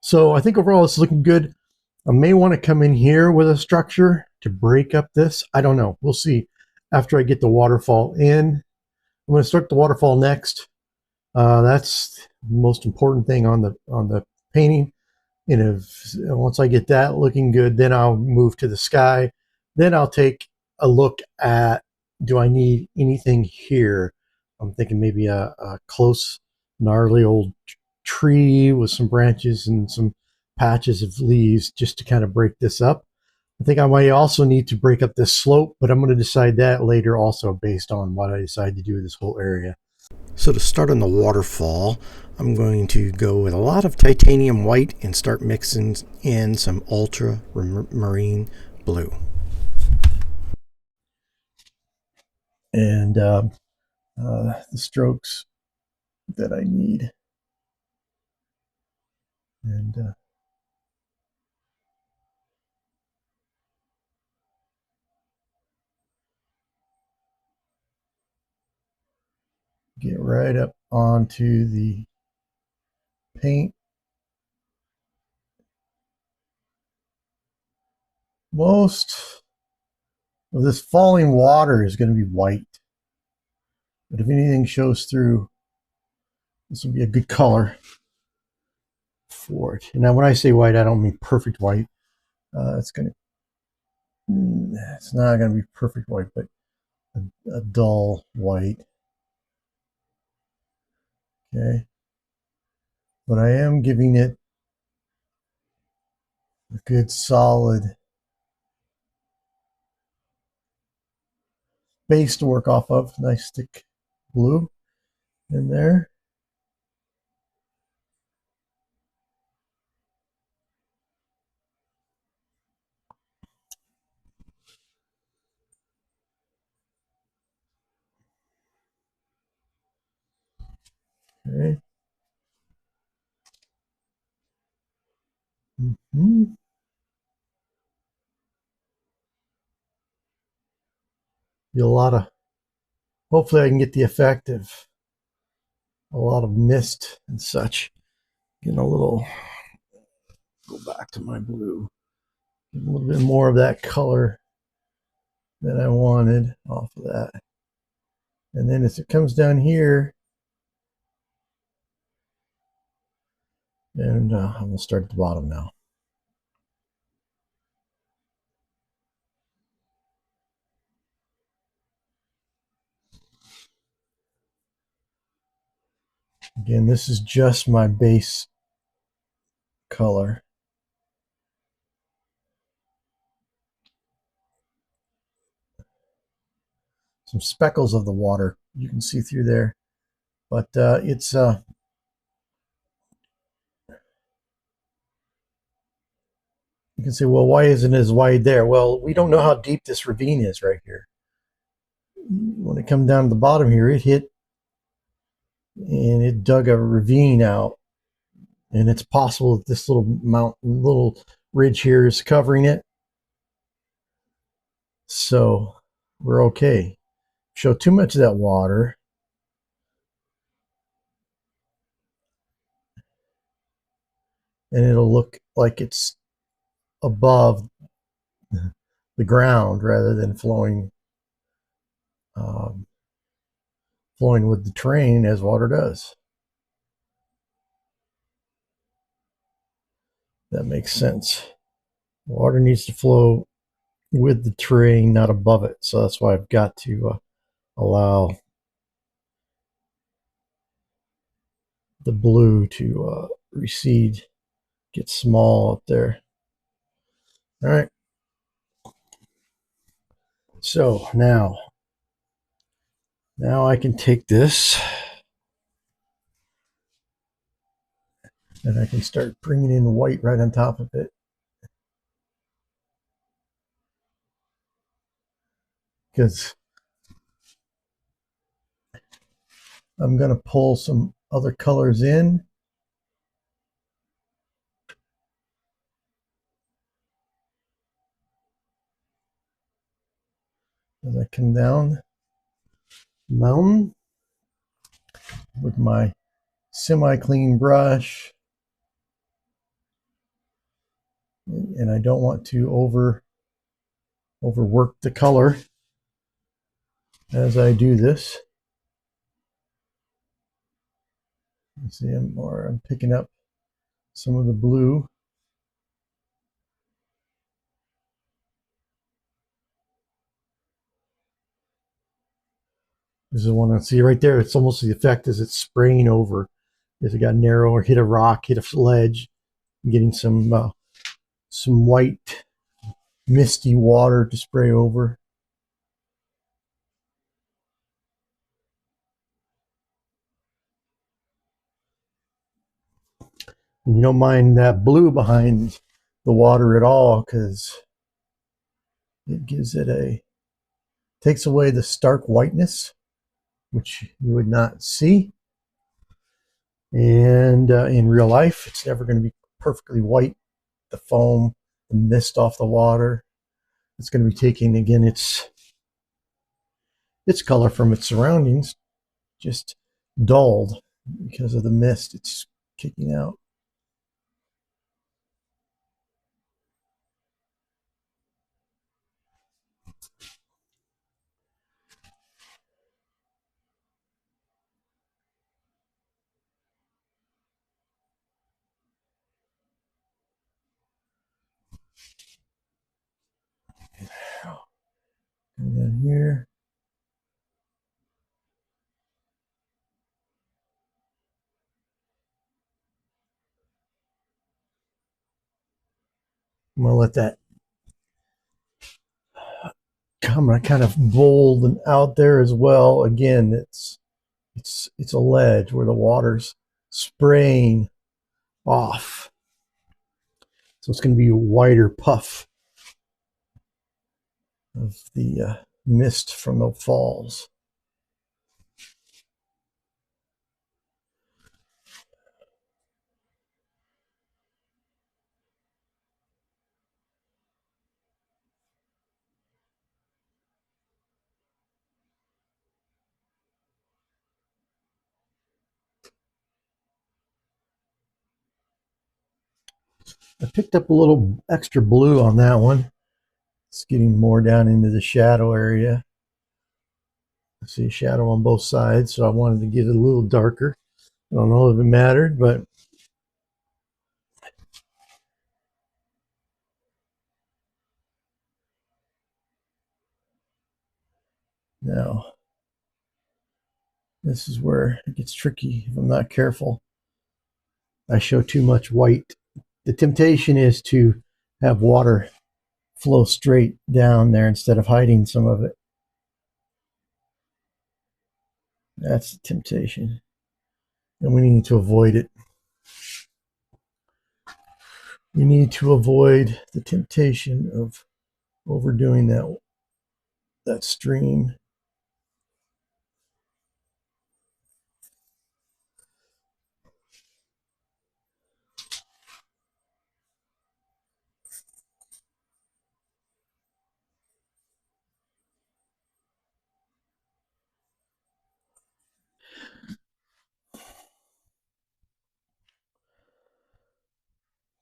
So I think overall it's looking good. I may want to come in here with a structure to break up this. I don't know. We'll see after I get the waterfall in. I'm going to start the waterfall next. That's the most important thing on the painting. And if once I get that looking good, then I'll move to the sky. Then I'll take a look at, do I need anything here? I'm thinking maybe a close, gnarly old tree with some branches and some patches of leaves just to kind of break this up. I think I might also need to break up this slope, but I'm going to decide that later also based on what I decide to do with this whole area. So to start on the waterfall, I'm going to go with a lot of titanium white and start mixing in some ultramarine blue. And the strokes that I need. And get right up onto the paint. Most of this falling water is going to be white, but if anything shows through, this will be a good color for it. And now when I say white, I don't mean perfect white. It's not going to be perfect white, but a dull white. Okay. But I am giving it a good solid base to work off of. Nice thick blue in there. Okay. Mm-hmm. Be a lot of, hopefully I can get the effect of a lot of mist and such. Getting a little, go back to my blue. Get a little bit more of that color that I wanted off of that. And then as it comes down here, and I'm going to start at the bottom now. Again, this is just my base color. Some speckles of the water you can see through there, but it's you can say, well, why isn't it as wide there? Well, we don't know how deep this ravine is right here. When it comes down to the bottom here, it hit and it dug a ravine out, and it's possible that this little mountain, little ridge here is covering it. So we're okay. Show too much of that water, and it'll look like it's above the ground rather than flowing flowing with the terrain as water does. That makes sense. Water needs to flow with the terrain, not above it. So that's why I've got to allow the blue to recede, get small up there. All right. So now I can take this and I can start bringing in white right on top of it. Because I'm going to pull some other colors in. As I come down the mountain with my semi-clean brush. and I don't want to overwork the color as I do this. You see, I'm picking up some of the blue. This is one I see right there. It's almost the effect as it's spraying over. As it got narrow or hit a rock, hit a ledge, getting some white misty water to spray over. And you don't mind that blue behind the water at all because it gives it takes away the stark whiteness, which you would not see. And in real life, it's never going to be perfectly white. The foam, the mist off the water, it's going to be taking again its color from its surroundings, just dulled because of the mist it's kicking out. And then here, I'm going to let that come kind of bold and out there as well. Again, it's a ledge where the water's spraying off. So it's going to be a wider puff of the mist from the falls. I picked up a little extra blue on that one. It's getting more down into the shadow area. I see a shadow on both sides, so I wanted to get it a little darker. I don't know if it mattered, but now this is where it gets tricky if I'm not careful. I show too much white. The temptation is to have water flow straight down there instead of hiding some of it. That's the temptation. And we need to avoid it. We need to avoid the temptation of overdoing that stream.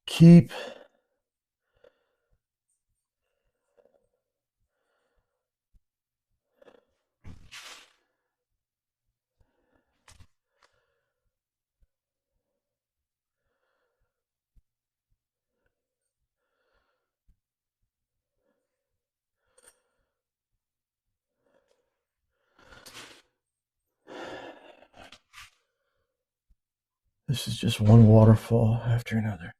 Keep This is just one waterfall after another.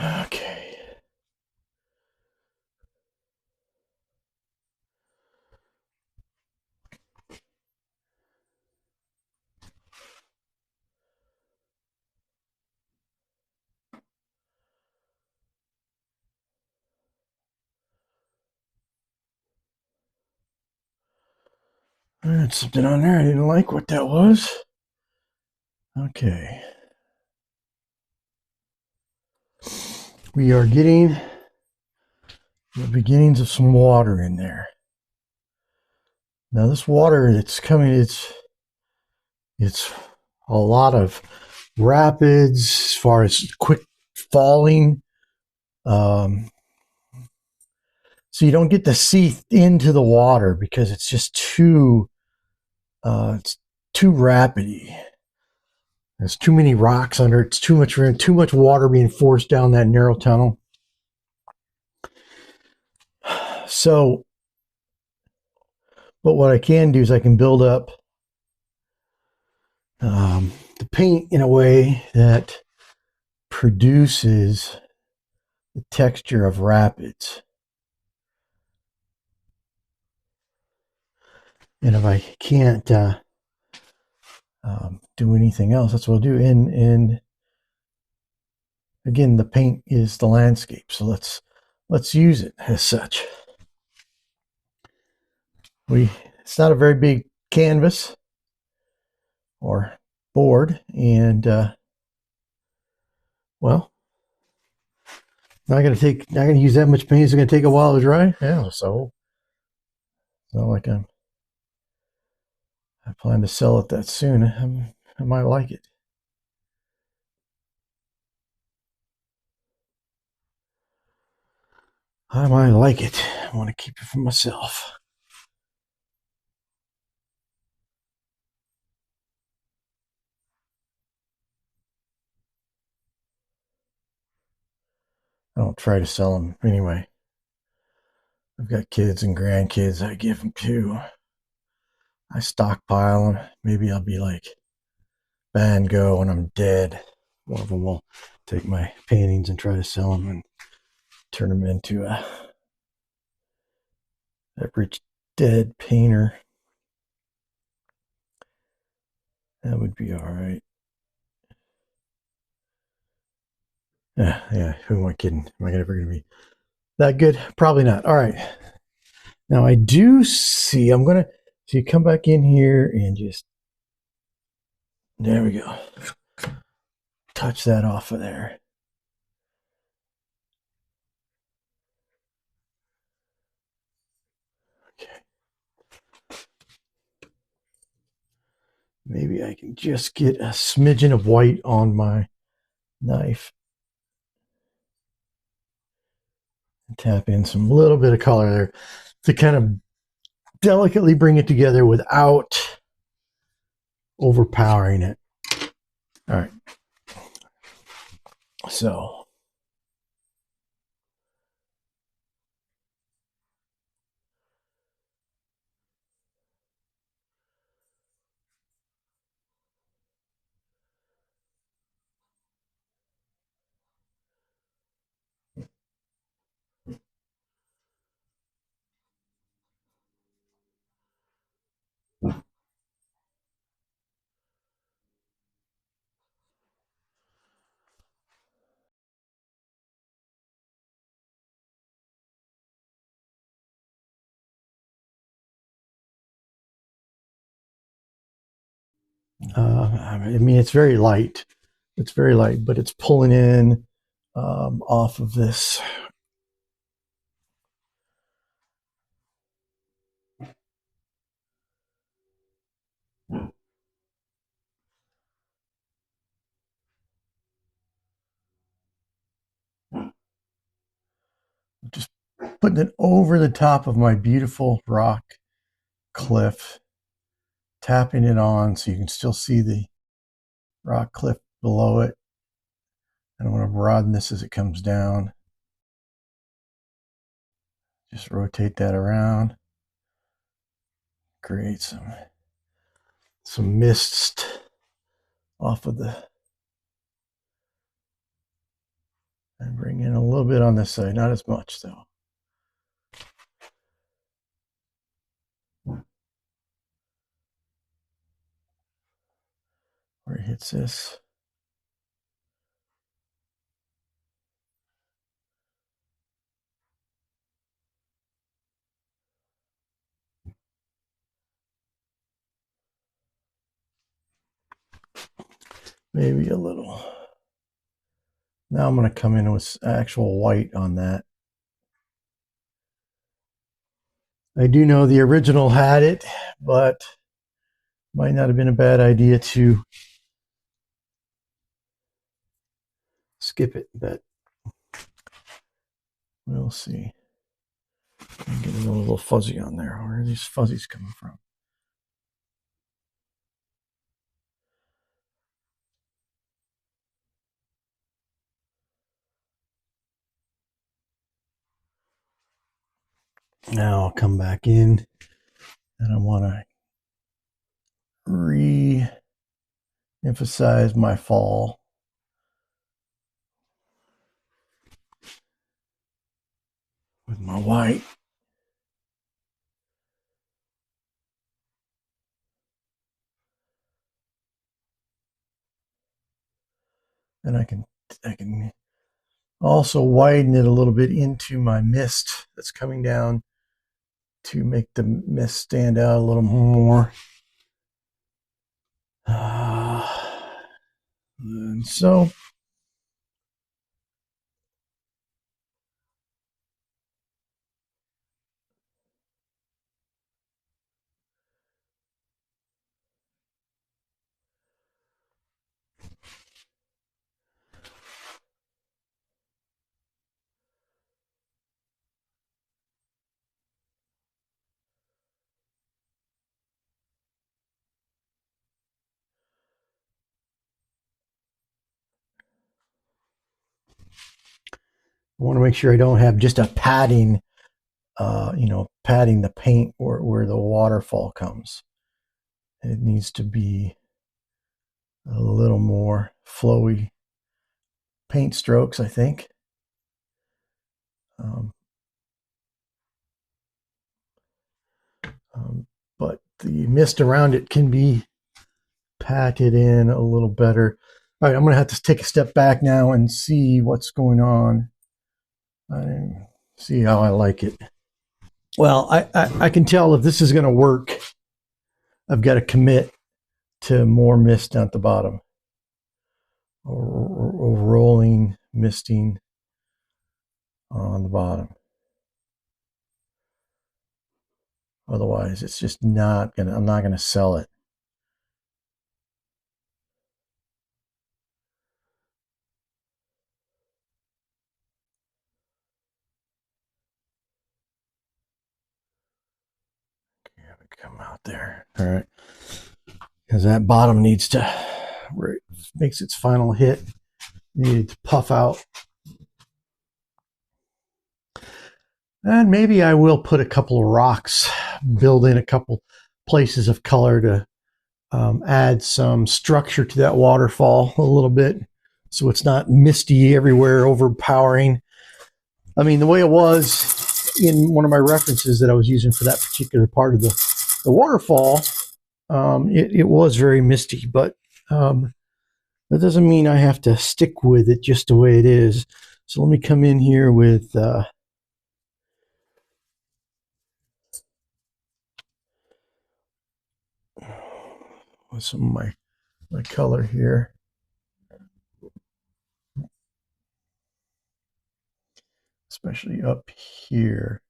Okay. That's something on there. I didn't like what that was. Okay. We are getting the beginnings of some water in there. Now this water that's coming, it's a lot of rapids as far as quick falling. So you don't get to see into the water because it's just it's too rapidy. There's too many rocks under it. It's too much water being forced down that narrow tunnel. So, but what I can do is I can build up the paint in a way that produces the texture of rapids. And if I can't do anything else, that's what I'll do. And again, the paint is the landscape, so let's use it as such. It's not a very big canvas or board, and well, not gonna use that much paint. It's gonna take a while to dry. Yeah, so it's not like I plan to sell it that soon. I might like it. I might like it. I want to keep it for myself. I don't try to sell them anyway. I've got kids and grandkids I give them to. I stockpile them. Maybe I'll be like Van Gogh when I'm dead. One of them will take my paintings and try to sell them and turn them into a rich dead painter. That would be all right. Yeah. Who am I kidding? Am I ever going to be that good? Probably not. All right. Now I do see. So you come back in here and just there we go. Touch that off of there. Okay. Maybe I can just get a smidgen of white on my knife. And tap in some little bit of color there to kind of delicately bring it together without overpowering it. All right. So I mean, it's very light. It's very light, but it's pulling in off of this. Just putting it over the top of my beautiful rock cliff, tapping it on so you can still see the rock cliff below it. And I want to broaden this as it comes down. Just rotate that around. Create some mist off of the, and bring in a little bit on this side, not as much though. Where it hits this. maybe a little. Now I'm going to come in with actual white on that. I do know the original had it, but might not have been a bad idea to skip it, but we'll see. I'm getting a little fuzzy on there. Where are these fuzzies coming from? Now I'll come back in and I want to re-emphasize my fall with my white. And I can also widen it a little bit into my mist that's coming down to make the mist stand out a little more. And so I want to make sure I don't have just a padding, padding the paint where the waterfall comes. It needs to be a little more flowy paint strokes, I think. Um, but the mist around it can be patted in a little better. All right, I'm going to have to take a step back now and see what's going on. See how I like it. Well, I can tell if this is going to work, I've got to commit to more mist at the bottom. Or rolling misting on the bottom. Otherwise, it's just not gonna. I'm not gonna sell it. Come out there. All right, because that bottom needs to, where it makes its final hit, needed to puff out. And maybe I will put a couple of rocks, build in a couple places of color to add some structure to that waterfall a little bit, so it's not misty everywhere, overpowering. I mean, the way it was in one of my references that I was using for that particular part of the waterfall, it was very misty, but that doesn't mean I have to stick with it just the way it is. So let me come in here with some of my color here. Especially up here.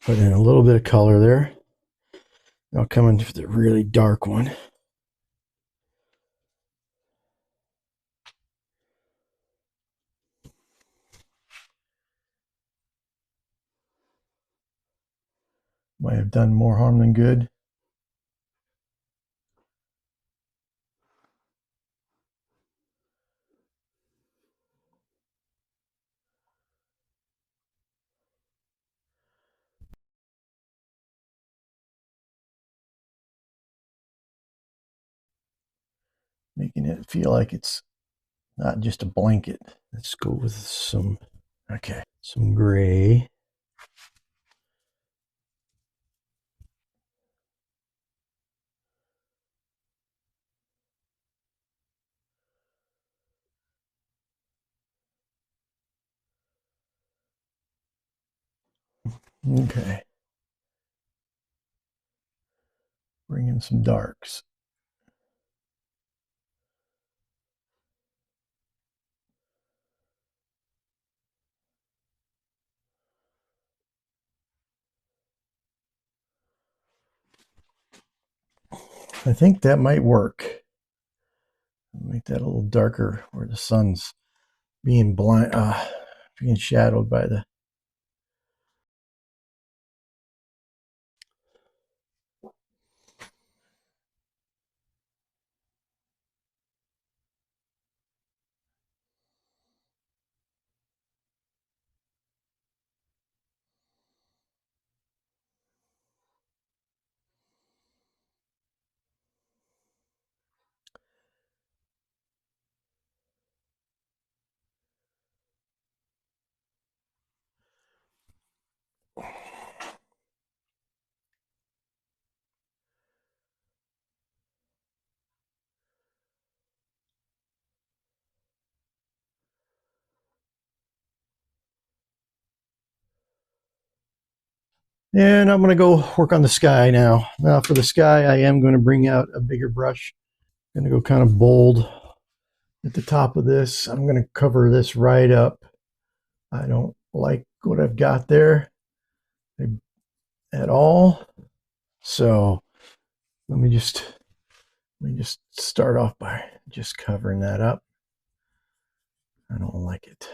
Put in a little bit of color there. I'll come in for the really dark one. Might have done more harm than good. Making it feel like it's not just a blanket. Let's go with some, okay, some gray. Okay. bring in some darks. I think that might work. Make that a little darker where the sun's being being shadowed by the. And I'm going to go work on the sky now. Now for the sky, I am going to bring out a bigger brush. I'm going to go kind of bold at the top of this. I'm going to cover this right up. I don't like what I've got there at all. So let me just start off by just covering that up. I don't like it.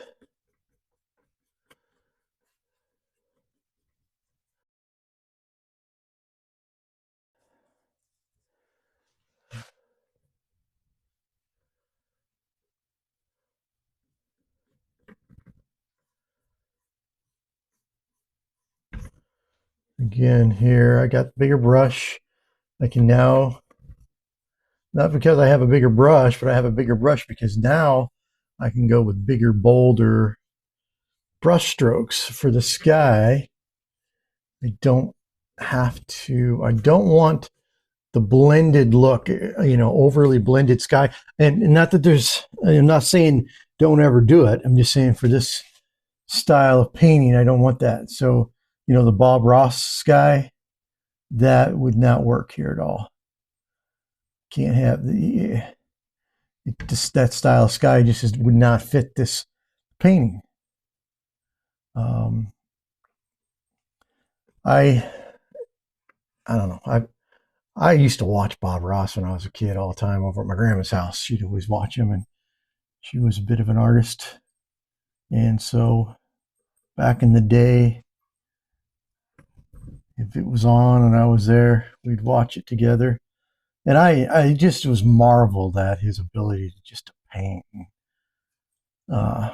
Again, here I got the bigger brush. I can now, not because I have a bigger brush, but I have a bigger brush because now I can go with bigger, bolder brush strokes for the sky. I don't have to, I don't want the blended look, overly blended sky. And not that I'm not saying don't ever do it. I'm just saying for this style of painting, I don't want that. So, the Bob Ross sky, that would not work here at all. Can't have that style of sky just would not fit this painting. I don't know. I used to watch Bob Ross when I was a kid all the time over at my grandma's house. She'd always watch him, and she was a bit of an artist. And so back in the day, if it was on and I was there, we'd watch it together. And I just was marveled at his ability to just to paint. Uh,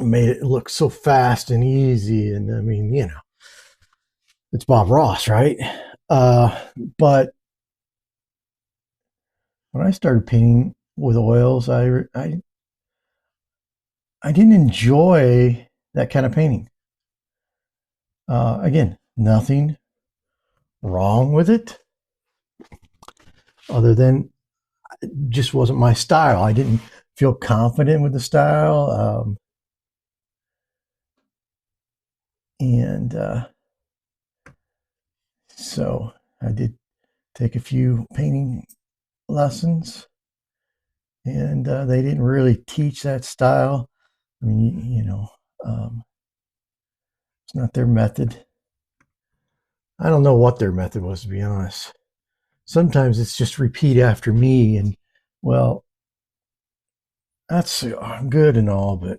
made it look so fast and easy. And I mean, it's Bob Ross, right? But when I started painting with oils, I didn't enjoy that kind of painting. Again, nothing wrong with it, other than it just wasn't my style. I didn't feel confident with the style, and so I did take a few painting lessons, and they didn't really teach that style. I mean, it's not their method. I don't know what their method was, to be honest. Sometimes it's just repeat after me, and well, that's good and all, but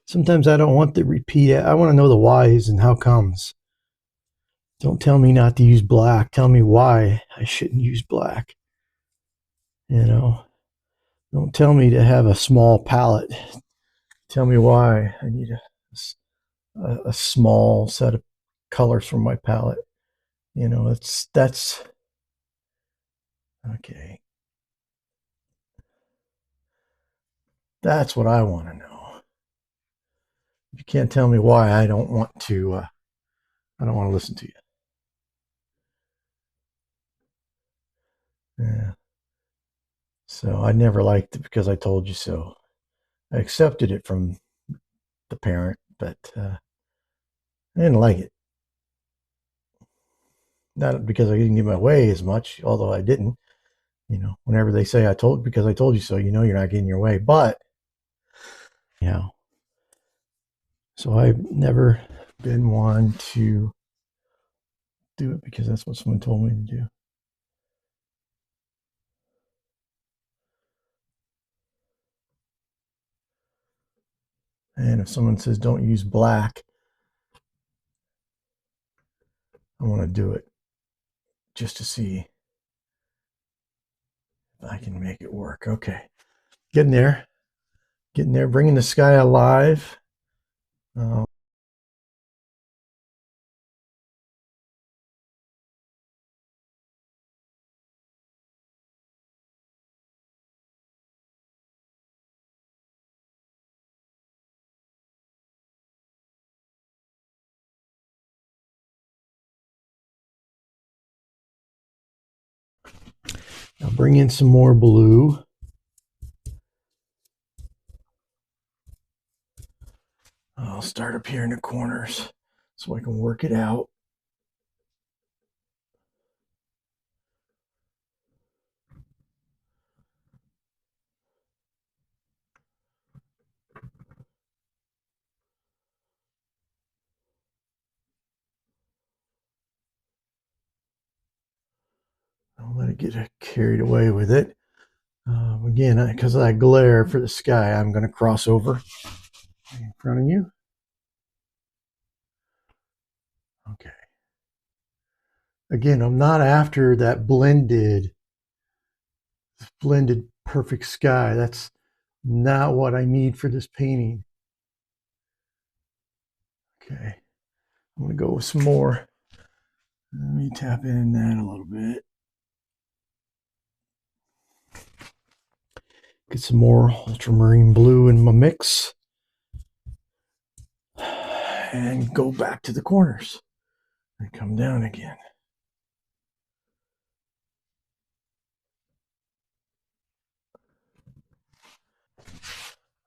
sometimes I don't want the repeat. I want to know the whys and how comes. Don't tell me not to use black. Tell me why I shouldn't use black. Don't tell me to have a small palette. Tell me why I need a small set of colors from my palette. That's okay. That's what I want to know. You can't tell me why I don't want to. I don't want to listen to you. Yeah. So I never liked it because I told you so. I accepted it from the parent, but I didn't like it. Not because I didn't give my way as much, although I didn't. You know, whenever they say because I told you so, you know you're not getting your way. But, you know, so I've never been one to do it because that's what someone told me to do. And if someone says don't use black, I want to do it just to see if I can make it work. Okay. Getting there. Getting there. Bringing the sky alive. Uh, I'll bring in some more blue. I'll start up here in the corners so I can work it out. Don't let it get carried away with it. Again, because of that glare for the sky, I'm going to cross over in front of you. Okay. Again, I'm not after that blended perfect sky. That's not what I need for this painting. Okay. I'm going to go with some more. Let me tap in that a little bit. Get some more ultramarine blue in my mix. And go back to the corners. And come down again.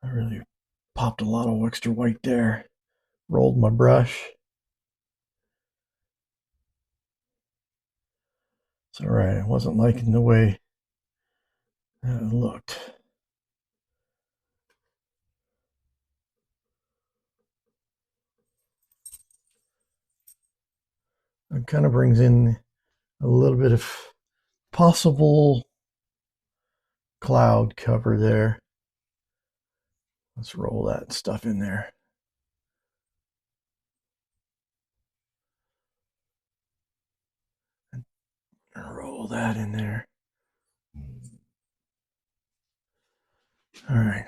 I really popped a lot of extra white there. Rolled my brush. It's all right. I wasn't liking the way that it looked. It kind of brings in a little bit of possible cloud cover there. Let's roll that stuff in there. And roll that in there. All right.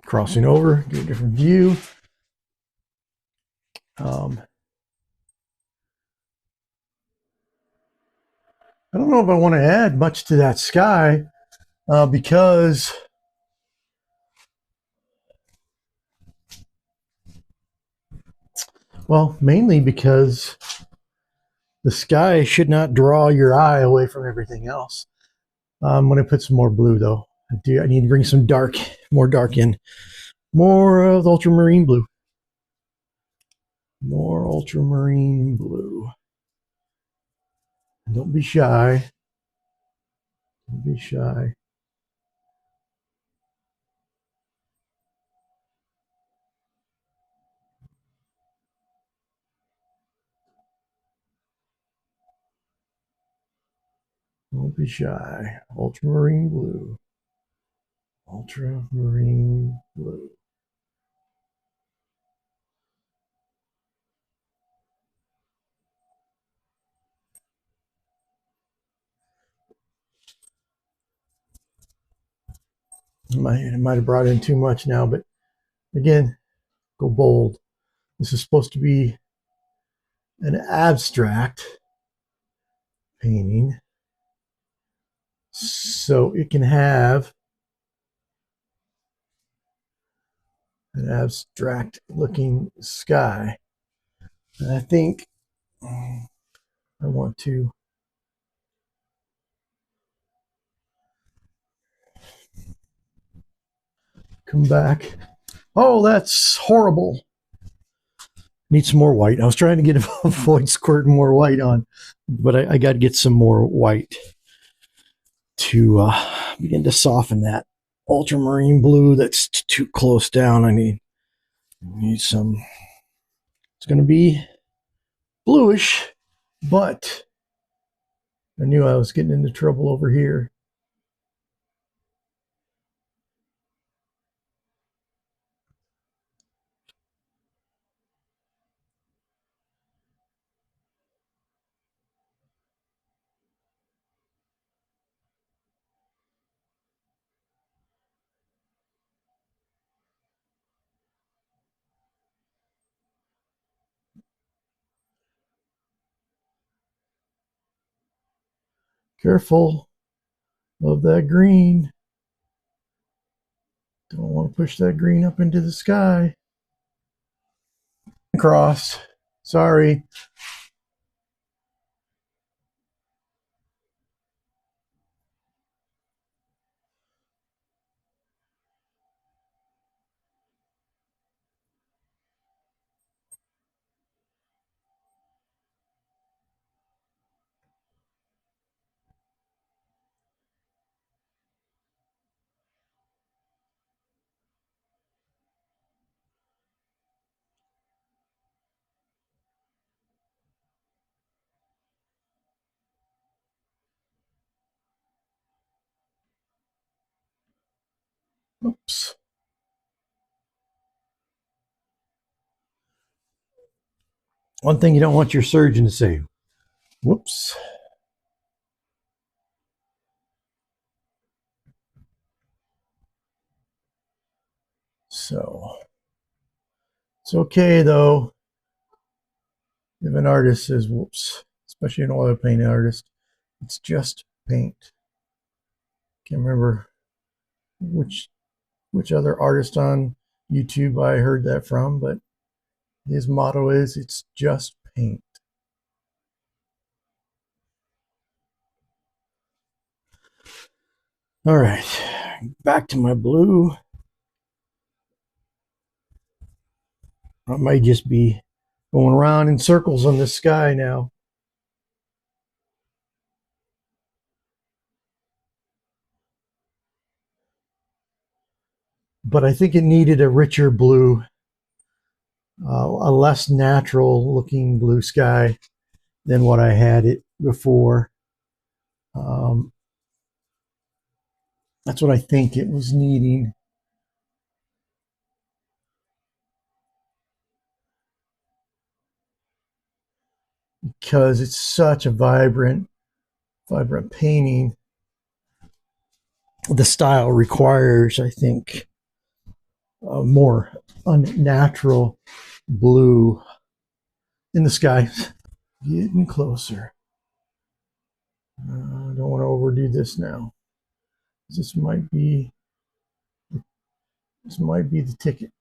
Crossing over, get a different view. I don't know if I want to add much to that sky because, well, mainly because the sky should not draw your eye away from everything else. I'm going to put some more blue though. I need to bring some more dark in. More of the ultramarine blue. More ultramarine blue. Don't be shy. Don't be shy. Don't be shy. Ultramarine blue. Ultramarine blue. I might have brought in too much now, but again, go bold. This is supposed to be an abstract painting, so it can have an abstract looking sky. And I think I want to come back. Oh, that's horrible. Need some more white. I was trying to get avoid squirting more white on, but I got to get some more white to begin to soften that ultramarine blue that's too close down. I need some. It's going to be bluish, but I knew I was getting into trouble over here. Careful of that green. Don't want to push that green up into the sky. Crossed. Sorry. Oops. One thing you don't want your surgeon to say. Whoops. So it's okay though if an artist says whoops, especially an oil paint artist. It's just paint. Can't remember which other artist on YouTube I heard that from, but his motto is it's just paint. All right, back to my blue. I might just be going around in circles on the sky now. But I think it needed a richer blue, a less natural looking blue sky than what I had it before. Um, that's what I think it was needing. Because it's such a vibrant painting. The style requires, I think, a more unnatural blue in the sky. Getting closer. I don't want to overdo this now. This might be the ticket.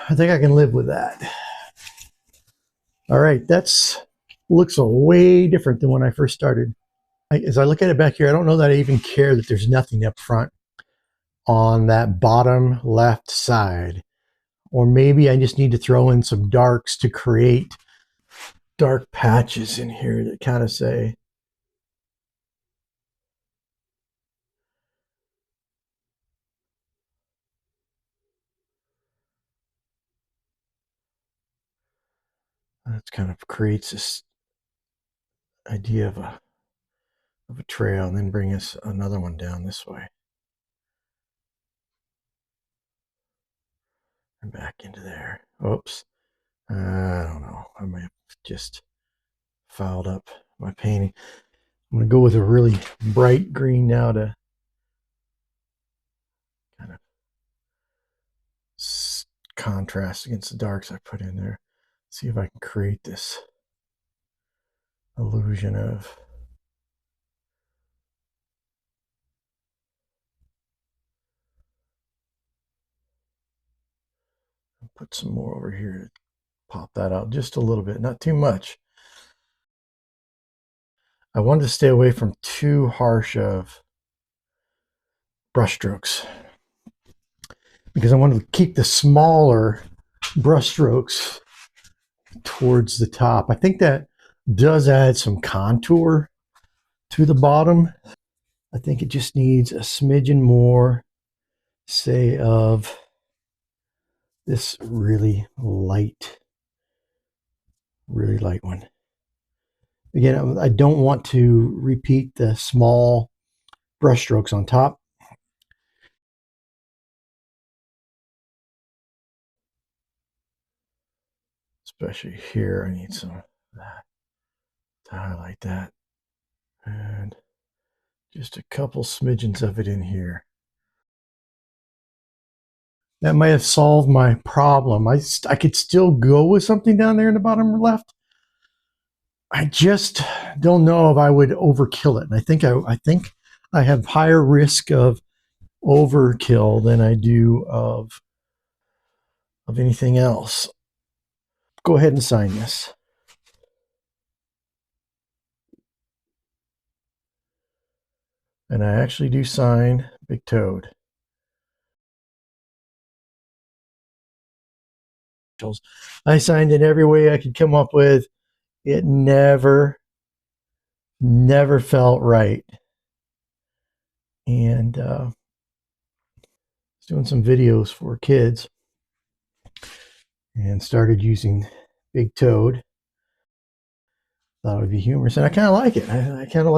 I think I can live with that. All right, that's looks a way different than when I first started. As I look at it back here, I don't know that I even care that there's nothing up front on that bottom left side. Or maybe I just need to throw in some darks to create dark patches in here that kind of say, that kind of creates this idea of a trail, and then bring us another one down this way and back into there. Oops. I don't know. I may have just fouled up my painting. I'm going to go with a really bright green now to kind of contrast against the darks I put in there. See if I can create this illusion of put some more over here to pop that out just a little bit, not too much. I wanted to stay away from too harsh of brush strokes because I wanted to keep the smaller brush strokes towards the top. I think that does add some contour to the bottom. I think it just needs a smidgen more, say, of this really light one. Again, I don't want to repeat the small brush strokes on top. Especially here, I need some of that to highlight that. And just a couple smidgens of it in here. That might have solved my problem. I could still go with something down there in the bottom left. I just don't know if I would overkill it. And I think I have higher risk of overkill than I do of anything else. Go ahead and sign this. And I actually do sign Big Toad. I signed in every way I could come up with. It never felt right. And I was doing some videos for kids and started using Big Toad. Thought it would be humorous, and I kind of like it. I kind of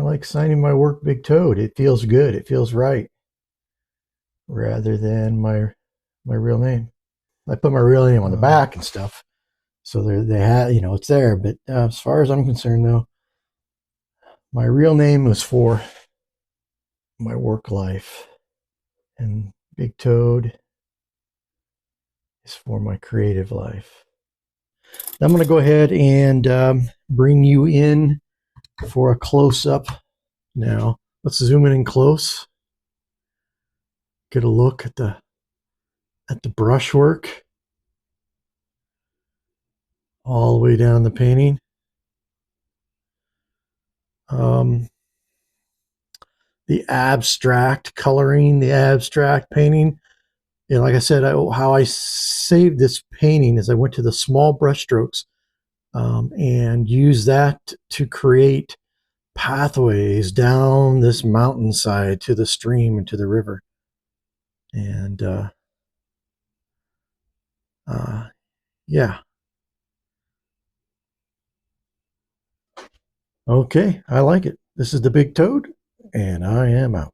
like signing my work Big Toad. It feels good. It feels right, rather than my real name. I put my real name on the back and stuff, so they had, you know, it's there. But as far as I'm concerned, though, my real name was for my work life, and Big Toad is for my creative life. I'm going to go ahead and bring you in for a close-up now. Let's zoom in close. Get a look at the brushwork all the way down the painting. The abstract coloring, the abstract painting. And like I said, how I saved this painting is I went to the small brush strokes and used that to create pathways down this mountainside to the stream and to the river. And yeah. Okay, I like it. This is the Big Toad, and I am out.